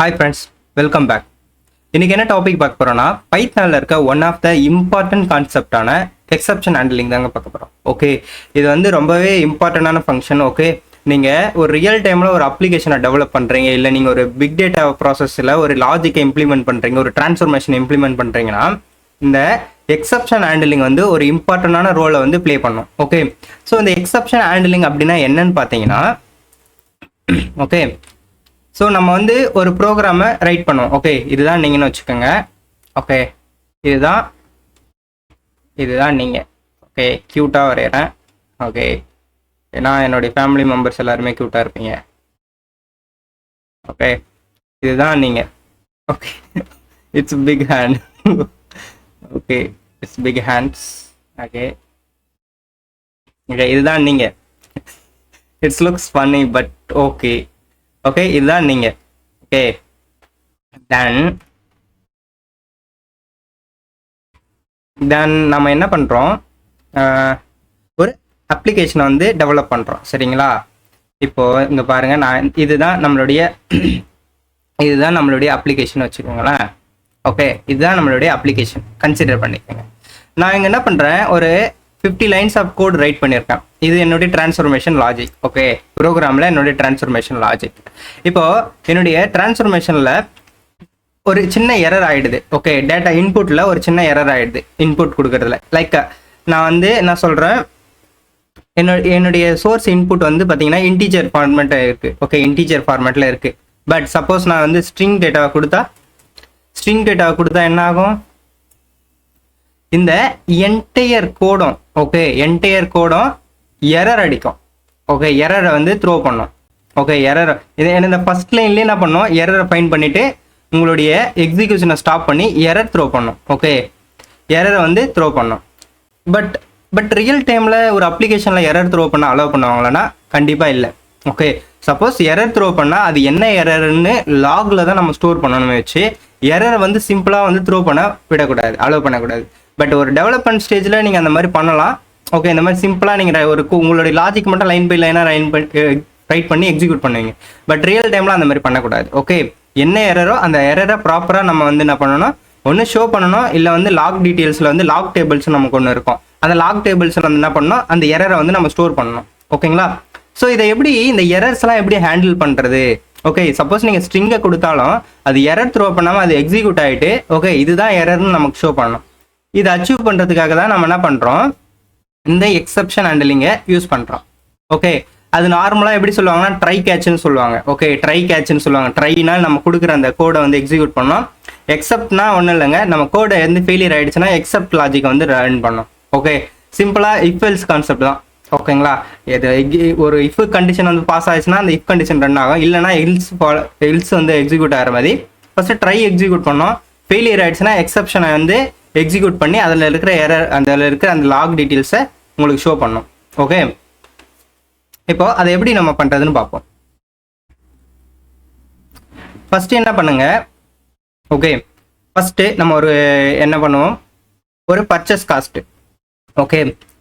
Hi friends, welcome back. இன்னைக்கு என்ன topic பார்க்க போறோம்னா, பைத்தானில் இருக்க ஒன் ஆஃப் த இம்பார்ட்டன்ட் கான்செப்டான எக்ஸப்ஷன் ஹேண்ட்லிங் தாங்க பார்க்க போகிறோம். ஓகே, இது வந்து ரொம்பவே இம்பார்ட்டண்டான ஃபங்க்ஷன். ஓகே, நீங்கள் ஒரு ரியல் டைமில் ஒரு அப்ளிகேஷனை டெவலப் பண்ணுறீங்க, இல்லை நீங்கள் ஒரு பிக் டேட்டா ப்ராசஸில் ஒரு லாஜிக்கை இம்ப்ளிமெண்ட் பண்ணுறீங்க, ஒரு டிரான்ஸ்ஃபர்மேஷன் இம்ப்ளிமெண்ட் பண்ணுறீங்கன்னா இந்த எக்ஸப்ஷன் ஹேண்ட்லிங் வந்து ஒரு இம்பார்ட்டண்டான ரோலை வந்து ப்ளே பண்ணும். ஓகே, ஸோ இந்த எக்ஸப்ஷன் ஹேண்ட்லிங் அப்படின்னா என்னன்னு பார்த்தீங்கன்னா, ஓகே, ஸோ நம்ம வந்து ஒரு ப்ரோக்ராமை ரைட் பண்ணுவோம். ஓகே, இதுதான் நீங்கன்னு வச்சுக்கோங்க. ஓகே, இதுதான் நீங்கள். ஓகே, க்யூட்டாக வரைகிறேன். ஓகே, ஏன்னா என்னுடைய ஃபேமிலி மெம்பர்ஸ் எல்லாருமே க்யூட்டாக இருப்பீங்க. ஓகே, இதுதான் நீங்கள். Okay, it's big hand. Okay, it's big hands. Okay okay, இதுதான் நீங்கள். It's looks funny but okay. Okay, இதுதான் நீங்க. ஓகே, தென் நம்ம என்ன பண்றோம், ஒரு அப்ளிகேஷனை வந்து டெவலப் பண்றோம். சரிங்களா? இப்போ இங்க பாருங்க, இதுதான் நம்மளுடைய அப்ளிகேஷன் வச்சுக்கோங்களேன். ஓகே, இதுதான் நம்மளுடைய அப்ளிகேஷன் கன்சிடர் பண்ணிக்கோங்க. நான் இங்க என்ன பண்றேன், ஒரு 50 லைன்ஸ் ஆஃப் கோட் ரைட் பண்ணியிருக்கேன். இது என்னுடைய டிரான்ஸ்ஃபர்மேஷன் லாஜிக். ஓகே, ப்ரோக்ராமில் என்னுடைய டிரான்ஸ்ஃபர்மேஷன் லாஜிக். இப்போ என்னுடைய டிரான்ஸ்ஃபர்மேஷனும் ஒரு சின்ன எரர் ஆகிடுது. ஓகே, டேட்டா இன்புட்டில் ஒரு சின்ன எரர் ஆகிடுது இன்புட் கொடுக்கறதுல. லைக் நான் சொல்கிறேன், என்னுடைய சோர்ஸ் இன்புட் வந்து பார்த்தீங்கன்னா இன்டீஜர் ஃபார்மேட்டில் இருக்குது. ஓகே, இன்டீஜர் ஃபார்மேட்டில் இருக்குது. பட் சப்போஸ் நான் வந்து ஸ்ட்ரிங் டேட்டாவை கொடுத்தா என்ன ஆகும், இந்த என்டையர் கோடும் எரர் அடிக்கும். ஓகே, எரரை வந்து த்ரோ பண்ணும். ஓகே, எரர் இந்த ஃபர்ஸ்ட் லைன்லேயே என்ன பண்ணும், எரரை ஃபைண்ட் பண்ணிவிட்டு உங்களுடைய எக்ஸிக்யூஷனை ஸ்டாப் பண்ணி எரர் த்ரோ பண்ணும். ஓகே, எரரை வந்து த்ரோ பண்ணும். பட் ரியல் டைமில் ஒரு அப்ளிகேஷனில் எரர் த்ரோ பண்ண அலோவ் பண்ணுவாங்களான்னா கண்டிப்பாக இல்லை. ஓகே, சப்போஸ் எரர் த்ரோ பண்ணால் அது என்ன எரர்னு லாகில் தான் நம்ம ஸ்டோர் பண்ணணுமே வச்சு எரரை வந்து சிம்பிளாக வந்து த்ரோ பண்ண விடக்கூடாது, அலோவ் பண்ணக்கூடாது. பட் ஒரு டெவலப்மெண்ட் ஸ்டேஜில் நீங்கள் அந்த மாதிரி பண்ணலாம். ஓகே, இந்த மாதிரி சிம்பிளாக நீங்கள் உங்களுடைய லாஜிக் மட்டும் லைன் பை லைனாக ரைட் பண்ணி எக்ஸிக்யூட் பண்ணுவீங்க. பட் ரியல் டைமில் அந்த மாதிரி பண்ணக்கூடாது. ஓகே, என்ன எரரோ அந்த எரரை ப்ராப்பராக நம்ம வந்து என்ன பண்ணணும், ஒன்று ஷோ பண்ணணும், இல்லை வந்து லாக் டீட்டெயில்ஸில் வந்து லாக் டேபிள்ஸ் நமக்கு ஒன்று இருக்கும். அந்த லாக் டேபிள்ஸில் வந்து என்ன பண்ணணும், அந்த எரரை வந்து நம்ம ஸ்டோர் பண்ணணும். ஓகேங்களா? ஸோ இதை எப்படி, இந்த எரர்ஸ்லாம் எப்படி ஹேண்டில் பண்ணுறது? ஓகே, சப்போஸ் நீங்கள் ஸ்ட்ரிங்கை கொடுத்தாலும் அது எரர் த்ரோ பண்ணாமல் அது எக்ஸிக்யூட் ஆகிட்டு ஓகே இதுதான் எரர்னு நமக்கு ஷோ பண்ணணும். இதை அச்சீவ் பண்ணுறதுக்காக தான் நம்ம என்ன பண்ணுறோம், இந்த எக்ஸப்ஷன் ஹேண்ட்லிங்கை யூஸ் பண்ணுறோம். ஓகே, அது நார்மலாக எப்படி சொல்லுவாங்கன்னா ட்ரை கேட்ச்னு சொல்லுவாங்க. ஓகே, ட்ரை கேட்ச்னு சொல்லுவாங்க. ட்ரைனால் நம்ம கொடுக்குற அந்த கோடை வந்து எக்ஸிக்யூட் பண்ணோம். எக்ஸப்ட்னா ஒன்றும் இல்லைங்க, நம்ம கோடை வந்து ஃபெயிலியர் ஆகிடுச்சுன்னா எக்ஸப்ட் லாஜிக்கை வந்து ரன் பண்ணோம். ஓகே, சிம்பிளாக இஃப் எல்ஸ் கான்செப்ட் தான். ஓகேங்களா? ஒரு இஃப் கண்டிஷன் வந்து பாஸ் ஆயிடுச்சுன்னா அந்த இஃப் கண்டிஷன் ரன் ஆகும், இல்லைனா எல்ஸ் வந்து எக்ஸிக்யூட் ஆகிற மாதிரி ஃபஸ்ட்டு ட்ரை எக்ஸிக்யூட் பண்ணோம். ஃபெயிலியர் ஆகிடுச்சுன்னா எக்ஸப்ஷனை வந்து எக்ஸிக்யூட் பண்ணி அதில் இருக்கிற எரர், அதில் இருக்கிற அந்த லாக் டீட்டெயில்ஸை உங்களுக்கு ஷோ பண்ணோம். ஓகே, இப்போ அதை எப்படி நம்ம பண்ணுறதுன்னு பார்ப்போம். ஃபஸ்ட்டு என்ன பண்ணுங்க, ஓகே, ஃபஸ்ட்டு நம்ம என்ன பண்ணுவோம், ஒரு purchase cost. Okay,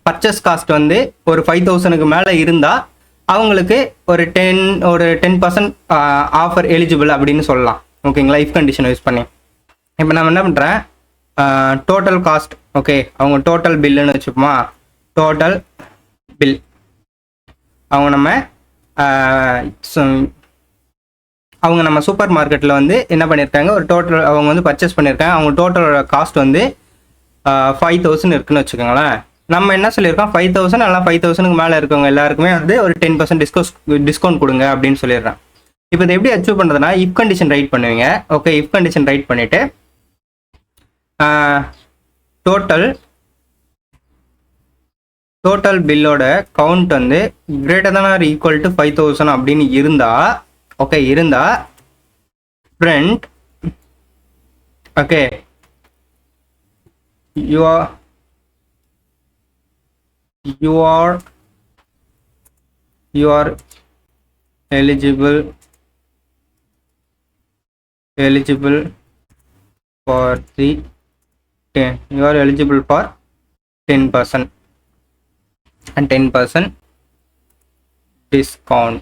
purchase cost வந்து ஒரு 5000க்கு மேலே இருந்தால் அவங்களுக்கு ஒரு 10% ஆஃபர் எலிஜிபிள் அப்படின்னு சொல்லலாம். ஓகேங்களா? இஃப் கண்டிஷன் யூஸ் பண்ணி இப்போ நம்ம என்ன பண்ணுறேன், டோட்டல் காஸ்ட். ஓகே, அவங்க டோட்டல் பில்லுன்னு வச்சுப்போமா, டோட்டல் பில் அவங்க நம்ம சூப்பர் மார்க்கெட்டில் வந்து என்ன பண்ணியிருக்காங்க, ஒரு டோட்டல் அவங்க வந்து பர்ச்சேஸ் பண்ணியிருக்காங்க. அவங்க டோட்டலோட காஸ்ட் வந்து 5000 இருக்குன்னு வச்சுக்கோங்களேன். நம்ம என்ன சொல்லியிருக்கோம், 5000 எல்லாம் 5000க்கு மேலே இருக்கவங்க எல்லாருக்குமே வந்து ஒரு 10% டிஸ்கவுண்ட் கொடுங்க அப்படின்னு சொல்லிடுறேன். இப்போ இதை எப்படி அச்சீவ் பண்ணுறதுனா, இஃப் கண்டிஷன் ரைட் பண்ணுவீங்க. ஓகே, இஃப் கண்டிஷன் ரைட் பண்ணிவிட்டு டோட்டல் பில்லோட கவுண்ட் வந்து greater than or equal to 5000 அப்படின்னு இருந்தா print okay you are eligible for the 10 you are eligible for 10% and 10% discount.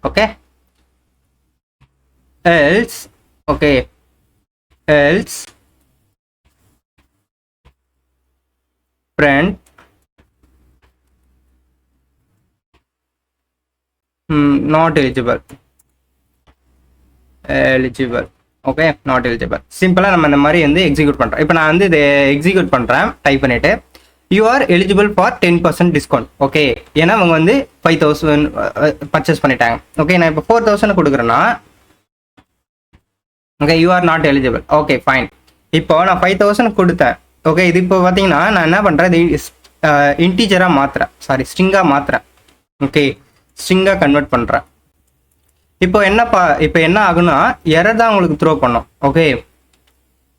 Okay, else okay else print not eligible okay not eligible. சிம்பிளாக நம்ம இந்த மாதிரி வந்து எக்ஸிக்யூட் பண்ணுறோம். இப்போ நான் வந்து இதை எக்ஸிக்யூட் பண்ணுறேன். டைப் பண்ணிவிட்டு you are eligible for 10% discount. Okay, ஏன்னா அவங்க வந்து 5000 பர்ச்சேஸ் பண்ணிட்டாங்க. ஓகே, நான் இப்போ 4000 கொடுக்குறேன்னா okay you are not eligible. Okay fine. இப்போ நான் 5000 கொடுத்தேன். ஓகே, இது இப்போ பார்த்தீங்கன்னா நான் என்ன பண்ணுறேன், இது இன்டீஜராக மாற்றுறேன், சாரி ஸ்ட்ரிங்காக மாற்றுறேன். ஓகே, ஸ்ட்ரிங்காக கன்வெர்ட் பண்ணுறேன். இப்போ இப்போ என்ன ஆகுனா எரர் தான் உங்களுக்கு த்ரோ பண்ணும். ஓகே,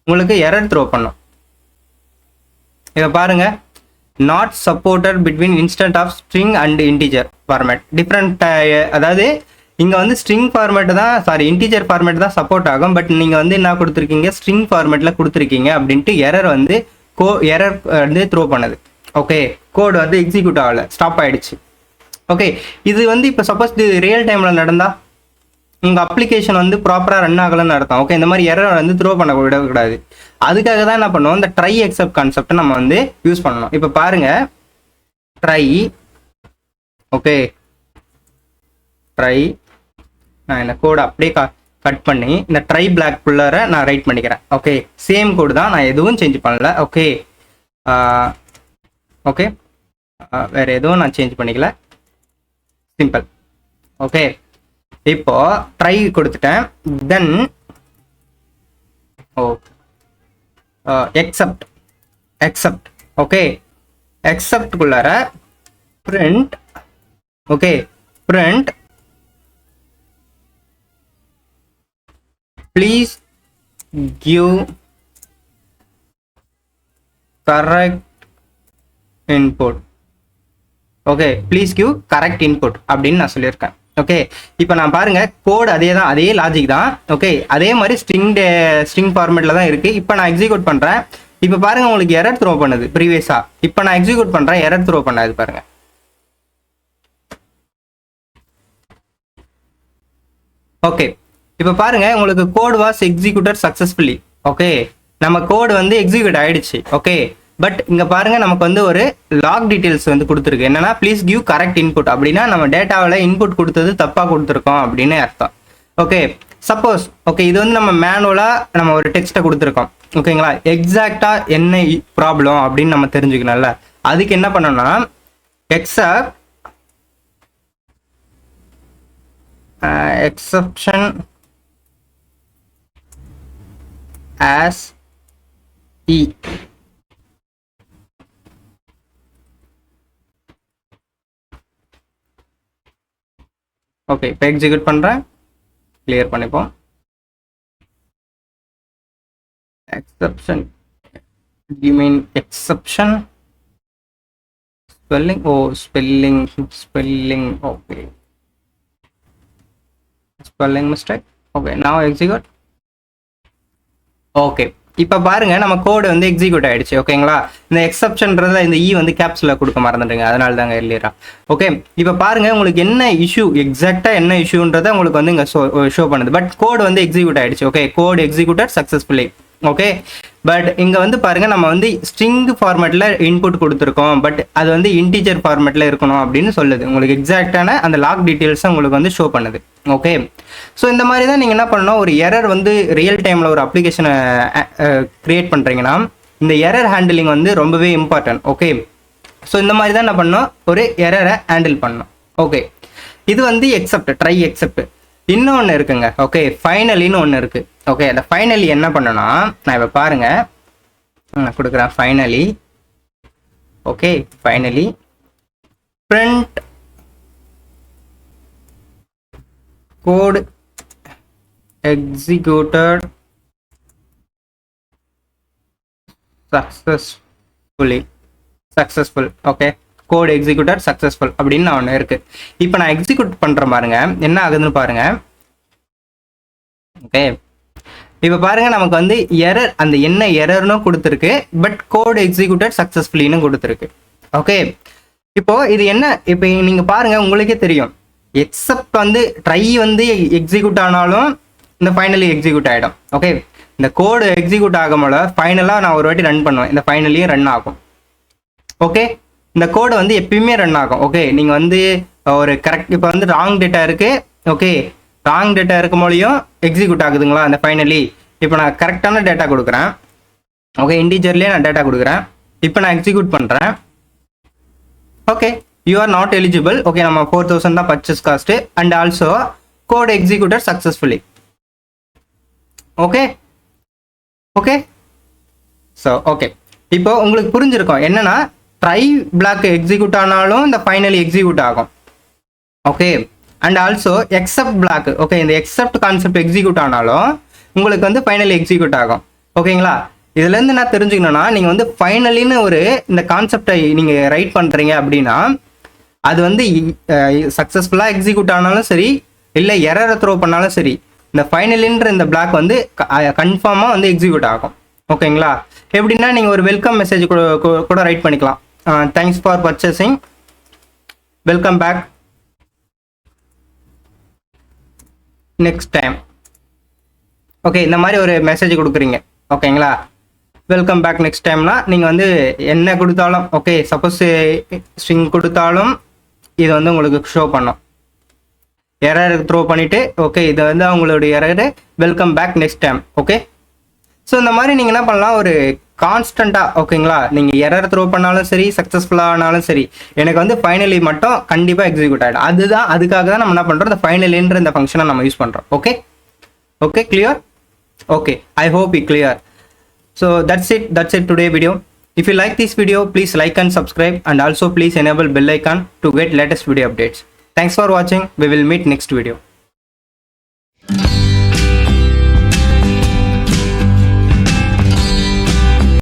உங்களுக்கு எரர் த்ரோ பண்ணும். இதை பாருங்க, not supported between instance of string and integer format. Different, அதாவது இங்கே வந்து ஸ்ட்ரிங் ஃபார்மேட் தான், சாரி இன்டீஜர் ஃபார்மேட் தான் சப்போர்ட் ஆகும். பட் நீங்கள் வந்து என்ன கொடுத்துருக்கீங்க, ஸ்ட்ரிங் ஃபார்மேட்டில் கொடுத்துருக்கீங்க அப்படின்ட்டு எரர் வந்து எரர் வந்து த்ரோ பண்ணுது. ஓகே, கோடு வந்து எக்ஸிக்யூட் ஆகலை, ஸ்டாப் ஆகிடுச்சு. ஓகே, இது வந்து இப்போ சப்போஸ் இது ரியல் டைமில் நடந்தால் உங்கள் அப்ளிகேஷன் வந்து ப்ராப்பராக ரன் ஆகலன்னு அர்த்தம். ஓகே, இந்த மாதிரி எரர் வந்து த்ரோ பண்ண விடக்கூடாது. அதுக்காக தான் என்ன பண்ணுவோம், இந்த ட்ரை எக்ஸப்ட் கான்செப்ட் நம்ம வந்து யூஸ் பண்ணணும். இப்போ பாருங்க, ட்ரை, ஓகே ட்ரை, நான் இந்த கோடை அப்படியே கட் பண்ணி இந்த ட்ரை பிளாக் குள்ளார நான் ரைட் பண்ணிக்கிறேன். ஓகே, சேம் கோடு தான், நான் எதுவும் சேஞ்ச் பண்ணல. ஓகே ஓகே, வேற எதுவும் நான் சேஞ்ச் பண்ணிக்கல, சிம்பிள். ஓகே, இப்போ ட்ரை கொடுத்துட்டேன். தென் எக்ஸப்ட் ஓகே, எக்ஸப்ட் குள்ளார print, okay print please give correct input. Okay, please give correct input அப்படின்னு நான் சொல்லியிருக்கேன். ஓகே, இப்போ நான் பாருங்க, கோடு அதே தான், அதே லாஜிக் தான். ஓகே, அதே மாதிரி ஸ்ட்ரிங் ஃபார்மேட்டில் தான் இருக்கு. இப்போ நான் எக்ஸிக்யூட் பண்றேன். இப்போ பாருங்க, உங்களுக்கு எரர் த்ரோ பண்ணுது ப்ரீவியஸா. இப்போ நான் எக்ஸிக்யூட் பண்றேன், எரர் த்ரோ பண்ணாது பாருங்க. ஓகே, இப்போ பாருங்க, உங்களுக்கு code was executed successfully. Okay, நம்ம கோடு வந்து எக்ஸிக்யூட் ஆயிடுச்சு. ஓகே, பட் இங்க பாருங்க, நமக்கு வந்து ஒரு லாக் டீடைல்ஸ் வந்து கொடுத்துருக்கு. என்னன்னா ப்ளீஸ் கிவ் கரெக்ட் இன்புட். அப்படின்னா நம்ம டேட்டாவில் இன்புட் கொடுத்தது தப்பா கொடுத்துருக்கோம் அப்படின்னு அர்த்தம். ஓகே, சப்போஸ் ஓகே, இது வந்து நம்ம மேனுவலா நம்ம ஒரு டெக்ஸ்ட்டை கொடுத்துருக்கோம். ஓகேங்களா, எக்ஸாக்டா என்ன ப்ராப்ளம் அப்படின்னு நம்ம தெரிஞ்சுக்கணும்ல. அதுக்கு என்ன பண்ணணும்னா exception as e. ஓகே, இப்போ எக்ஸிக்யூட் பண்ணுறேன், கிளியர் பண்ணிப்போம். Exception, you mean exception spelling, spelling okay, spelling mistake. Okay, நான் எக்ஸிக்யூட். ஓகே, இப்போ பாருங்க, நம்ம கோடு வந்து எக்ஸிக்யூட் ஆயிடுச்சு. ஓகேங்களா, இந்த எக்ஸப்ஷன்றதுல இந்த இ வந்து கேப்ஸ்ல கொடுக்க மறந்துடுங்க, அதனால தாங்க எல்லியரா. ஓகே, இப்போ பாருங்க, உங்களுக்கு என்ன இஷ்யூ, எக்ஸாக்டா என்ன இஷ்யூன்றதை உங்களுக்கு வந்து இங்க ஷோ பண்ணுது. பட் கோடு வந்து எக்ஸிக்யூட் ஆயிடுச்சு. Okay, code executed successfully. Okay, but இங்க வந்து பாருங்க, நம்ம வந்து ஸ்ட்ரிங் ஃபார்மேட்ல இன்புட் கொடுத்துருக்கோம். பட் அது வந்து இன்டீஜர் ஃபார்மேட்ல இருக்கணும் அப்படின்னு சொல்லுது. உங்களுக்கு எக்ஸாக்டான அந்த லாக் டீடைல்ஸ் உங்களுக்கு வந்து ஷோ பண்ணுது. ஓகே, ஸோ இந்த மாதிரி தான் நீங்கள் என்ன பண்ணணும், ஒரு எரர் வந்து ரியல் டைமில் ஒரு அப்ளிகேஷனை க்ரியேட் பண்ணுறீங்கன்னா இந்த எரர் ஹேண்டிலிங் வந்து ரொம்பவே இம்பார்ட்டன்ட். ஓகே, ஸோ இந்த மாதிரி தான் என்ன பண்ணணும், ஒரு எரரை ஹேண்டில் பண்ணணும். ஓகே, இது வந்து எக்ஸப்ட், ட்ரை எக்ஸப்ட். இன்னொன்று இருக்குங்க. ஓகே, ஃபைனலின்னு ஒன்று இருக்கு. ஓகே, அந்த ஃபைனலி என்ன பண்ணணும்னா, நான் இப்போ பாருங்க, நான் கொடுக்குறேன் finally. Okay, finally print code executed successful. ஓகே, கோட் எக்ஸிக்யூட்டட் சக்சஸ்ஃபுல் அப்படின்னு ஒன்று இருக்கு. இப்போ நான் எக்ஸிக்யூட் பண்ற பாருங்க, என்ன ஆகுதுன்னு பாருங்க. ஓகே, இப்போ பாருங்க, நமக்கு வந்து எரர், அந்த என்ன எரர்னு கொடுத்துருக்கு, பட் கோட் எக்ஸிக்யூட்டட் சக்சஸ்ஃபுல்லின்னு கொடுத்துருக்கு. ஓகே, இப்போ இது என்ன, இப்போ நீங்க பாருங்க, உங்களுக்கே தெரியும், எக்ஸப்ட் வந்து ட்ரை வந்து எக்ஸிக்யூட் ஆனாலும் இந்த ஃபைனலி எக்ஸிக்யூட் ஆகிடும். ஓகே, இந்த கோடு எக்ஸிக்யூட் ஆகும்போது ஃபைனலாக நான் ஒரு வாட்டி ரன் பண்ணுவேன், இந்த ஃபைனலியும் ரன் ஆகும். ஓகே, இந்த கோடு வந்து எப்பயுமே ரன் ஆகும். ஓகே, நீங்கள் வந்து ஒரு கரெக்ட் இப்போ வந்து ராங் டேட்டா இருக்குது. ஓகே, ராங் டேட்டா இருக்கும் போலையும் எக்ஸிக்யூட் ஆகுதுங்களா இந்த ஃபைனலி. இப்போ நான் கரெக்டான டேட்டா கொடுக்குறேன். ஓகே, இன்டீஜர்லேயே நான் டேட்டா கொடுக்குறேன். இப்போ நான் எக்ஸிக்யூட் பண்ணுறேன். Okay, you are not eligible. Okay, நம்ம 4000 தான் purchase cost and also code executed successfully. Okay okay so okay, இப்போ உங்களுக்கு புரிஞ்சிருக்கும் என்னன்னா ட்ரை பிளாக் எக்ஸிக்யூட் ஆனாலும் இந்த ஃபைனலி எக்ஸிக்யூட் ஆகும். Okay, and also except block. Okay, இந்த எக்ஸப்ட் கான்செப்ட் எக்ஸிக்யூட் ஆனாலும் உங்களுக்கு வந்து ஃபைனலி எக்ஸிக்யூட் ஆகும். ஓகேங்களா, இதுலேருந்து நான் தெரிஞ்சுக்கணும்னா நீங்கள் வந்து ஃபைனலின்னு ஒரு இந்த கான்செப்டை நீங்கள் ரைட் பண்ணுறீங்க அப்படின்னா அது வந்து சக்ஸஸ்ஃபுல்லாக எக்ஸிக்யூட் ஆனாலும் சரி, இல்லை எரரை த்ரோ பண்ணாலும் சரி, இந்த ஃபைனலின்ற இந்த பிளாக் வந்து கன்ஃபார்மாக வந்து எக்ஸிக்யூட் ஆகும். ஓகேங்களா, எப்படின்னா நீங்கள் ஒரு வெல்கம் மெசேஜ் கூட ரைட் பண்ணிக்கலாம். Thanks for purchasing, welcome back next time. Okay, இந்த மாதிரி ஒரு மெசேஜ் கொடுக்குறீங்க. ஓகேங்களா, வெல்கம் பேக் நெக்ஸ்ட் டைம்னா நீங்கள் வந்து என்ன கொடுத்தாலும், ஓகே சப்போஸ் ஸ்ட்ரிங் கொடுத்தாலும் இது வந்து உங்களுக்கு ஷோ பண்ணோம். எரர் த்ரோ பண்ணிவிட்டு ஓகே இது வந்து அவங்களுடைய error welcome back next time. Okay, so இந்த மாதிரி நீங்கள் என்ன பண்ணலாம், ஒரு கான்ஸ்டண்ட்டாக ஓகேங்களா, நீங்கள் எரர் த்ரோ பண்ணாலும் சரி, சக்ஸஸ்ஃபுல்லாக ஆனாலும் சரி, எனக்கு வந்து ஃபைனலி மட்டும் கண்டிப்பாக எக்ஸிக்யூட் ஆகிடும். அதுக்காக தான் நம்ம என்ன பண்ணுறோம், இந்த ஃபைனலின்ற இந்த ஃபங்க்ஷனை நம்ம யூஸ் பண்ணுறோம். Okay okay, clear? Okay, I hope it clear. So that's it today video. If you like this video, please like and subscribe, and also please enable bell icon to get latest video updates. Thanks for watching. We will meet next video.